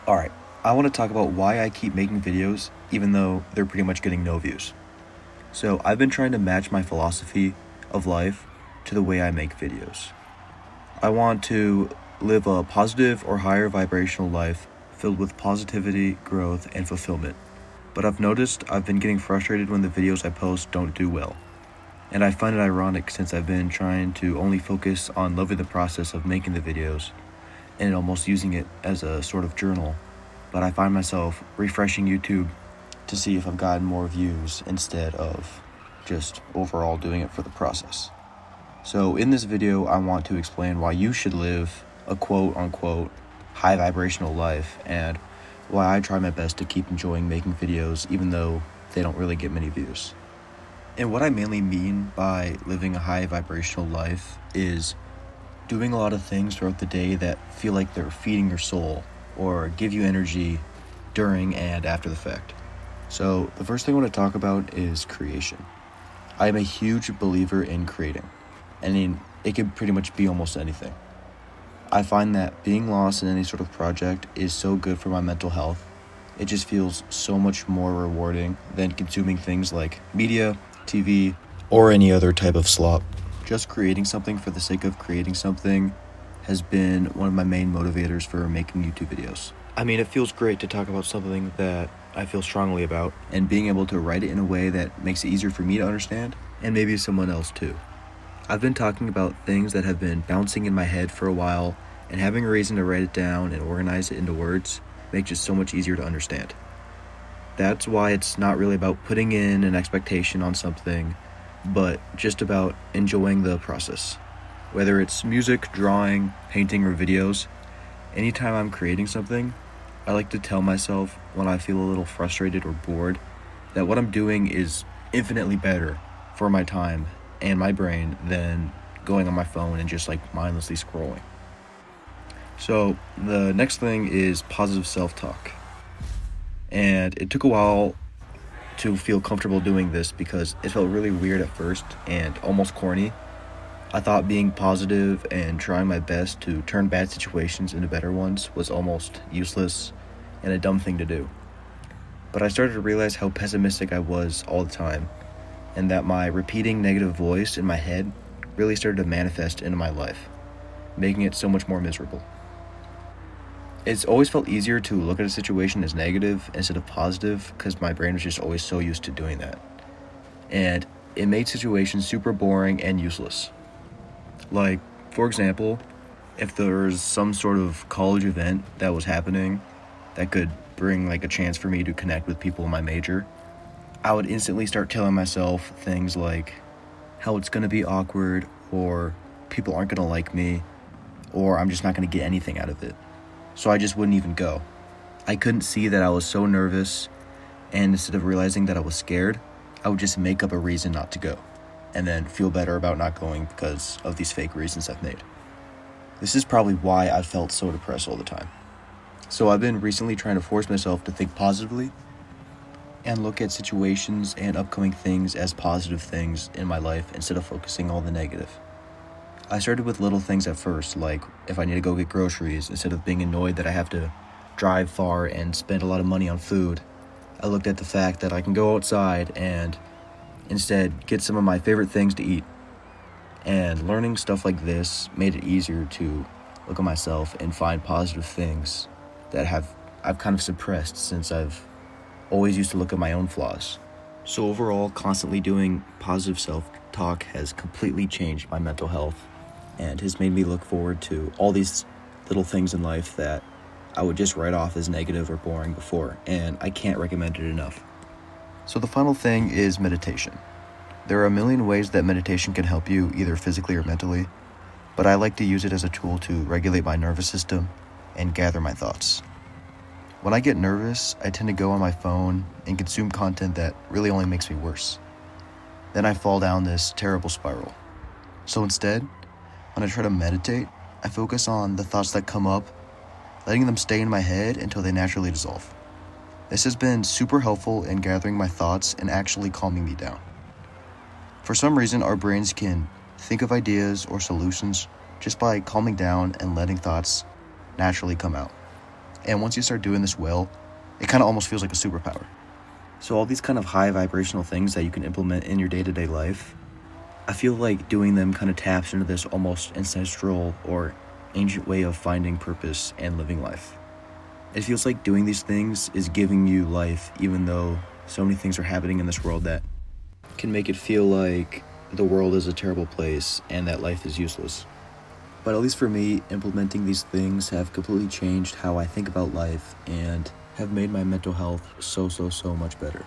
Alright, I want to talk about why I keep making videos even though they're pretty much getting no views. So, I've been trying to match my philosophy of life to the way I make videos. I want to live a positive or higher vibrational life filled with positivity, growth, and fulfillment. But I've noticed I've been getting frustrated when the videos I post don't do well. And I find it ironic since I've been trying to only focus on loving the process of making the videos and almost using it as a sort of journal. But I find myself refreshing YouTube to see if I've gotten more views instead of just overall doing it for the process. So in this video, I want to explain why you should live a quote-unquote high vibrational life and why I try my best to keep enjoying making videos even though they don't really get many views. And what I mainly mean by living a high vibrational life is doing a lot of things throughout the day that feel like they're feeding your soul or give you energy during and after the fact. So the first thing I want to talk about is creation. I am a huge believer in creating. It could pretty much be almost anything. I find that being lost in any sort of project is so good for my mental health. It just feels so much more rewarding than consuming things like media, TV, or any other type of slop. Just creating something for the sake of creating something has been one of my main motivators for making YouTube videos. It feels great to talk about something that I feel strongly about, and being able to write it in a way that makes it easier for me to understand, and maybe someone else too. I've been talking about things that have been bouncing in my head for a while, and having a reason to write it down and organize it into words makes it so much easier to understand. That's why it's not really about putting in an expectation on something, but just about enjoying the process. Whether it's music, drawing, painting, or videos, anytime I'm creating something, I like to tell myself when I feel a little frustrated or bored that what I'm doing is infinitely better for my time and my brain than going on my phone and just mindlessly scrolling. So the next thing is positive self-talk. And it took a while to feel comfortable doing this because it felt really weird at first and almost corny. I thought being positive and trying my best to turn bad situations into better ones was almost useless and a dumb thing to do. But I started to realize how pessimistic I was all the time, and that my repeating negative voice in my head really started to manifest into my life, making it so much more miserable. It's always felt easier to look at a situation as negative instead of positive because my brain was just always so used to doing that. And it made situations super boring and useless. For example, if there was some sort of college event that was happening that could bring a chance for me to connect with people in my major, I would instantly start telling myself things like how it's going to be awkward, or people aren't going to like me, or I'm just not going to get anything out of it. So I just wouldn't even go. I couldn't see that I was so nervous, and instead of realizing that I was scared, I would just make up a reason not to go, and then feel better about not going because of these fake reasons I've made. This is probably why I felt so depressed all the time. So I've been recently trying to force myself to think positively and look at situations and upcoming things as positive things in my life instead of focusing on the negative. I started with little things at first, like if I need to go get groceries, instead of being annoyed that I have to drive far and spend a lot of money on food, I looked at the fact that I can go outside and instead get some of my favorite things to eat. And learning stuff like this made it easier to look at myself and find positive things that I've kind of suppressed since I've always used to look at my own flaws. So overall, constantly doing positive self-talk has completely changed my mental health and has made me look forward to all these little things in life that I would just write off as negative or boring before, and I can't recommend it enough. So the final thing is meditation. There are a million ways that meditation can help you, either physically or mentally, but I like to use it as a tool to regulate my nervous system and gather my thoughts. When I get nervous, I tend to go on my phone and consume content that really only makes me worse. Then I fall down this terrible spiral. So instead, when I try to meditate, I focus on the thoughts that come up, letting them stay in my head until they naturally dissolve. This has been super helpful in gathering my thoughts and actually calming me down. For some reason, our brains can think of ideas or solutions just by calming down and letting thoughts naturally come out. And once you start doing this well, it kind of almost feels like a superpower. So all these kind of high vibrational things that you can implement in your day-to-day life, I feel like doing them kind of taps into this almost ancestral or ancient way of finding purpose and living life. It feels like doing these things is giving you life, even though so many things are happening in this world that can make it feel like the world is a terrible place and that life is useless. But at least for me, implementing these things have completely changed how I think about life and have made my mental health so much better.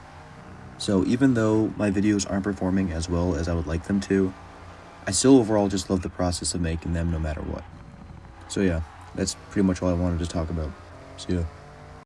So even though my videos aren't performing as well as I would like them to, I still overall just love the process of making them no matter what. So yeah, that's pretty much all I wanted to talk about. See ya.